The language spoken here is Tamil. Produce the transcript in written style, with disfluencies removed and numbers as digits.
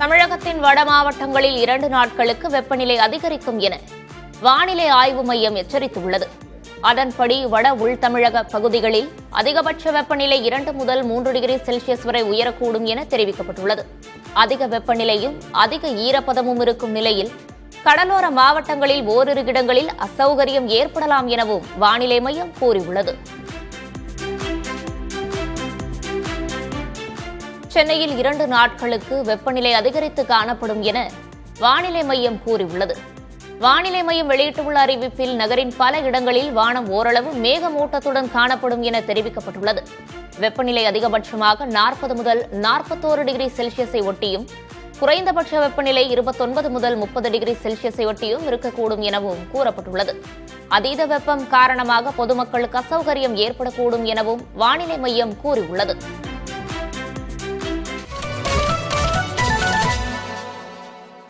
தமிழகத்தின் வட மாவட்டங்களில் 2 நாட்களுக்கு வெப்பநிலை அதிகரிக்கும் என வானிலை ஆய்வு மையம் எச்சரித்துள்ளது. அதன்படி வட உள் தமிழக பகுதிகளில் அதிகபட்ச வெப்பநிலை 2 முதல் 3 டிகிரி செல்சியஸ் வரை உயரக்கூடும் என தெரிவிக்கப்பட்டுள்ளது. அதிக வெப்பநிலையும் அதிக ஈரப்பதமும் இருக்கும் நிலையில் கடலோர மாவட்டங்களில் ஓரிரு இடங்களில் அசௌகரியம் ஏற்படலாம் எனவும் வானிலை மையம் கூறியுள்ளது. சென்னையில் 2 நாட்களுக்கு வெப்பநிலை அதிகரித்து காணப்படும் என வானிலை மையம் கூறியுள்ளது. வானிலை மையம் வெளியிட்டுள்ள அறிவிப்பில் நகரின் பல இடங்களில் வானம் ஓரளவு மேகமூட்டத்துடன் காணப்படும் என தெரிவிக்கப்பட்டுள்ளது. வெப்பநிலை அதிகபட்சமாக 40 முதல் 41 டிகிரி செல்சியஸை ஒட்டியும் குறைந்தபட்ச வெப்பநிலை 29 முதல் 30 டிகிரி செல்சியஸை ஒட்டியும் இருக்கக்கூடும் எனவும் கூறப்பட்டுள்ளது. அதீத வெப்பம் காரணமாக பொதுமக்களுக்கு அசௌகரியம் ஏற்படக்கூடும் எனவும் வானிலை மையம் கூறியுள்ளது.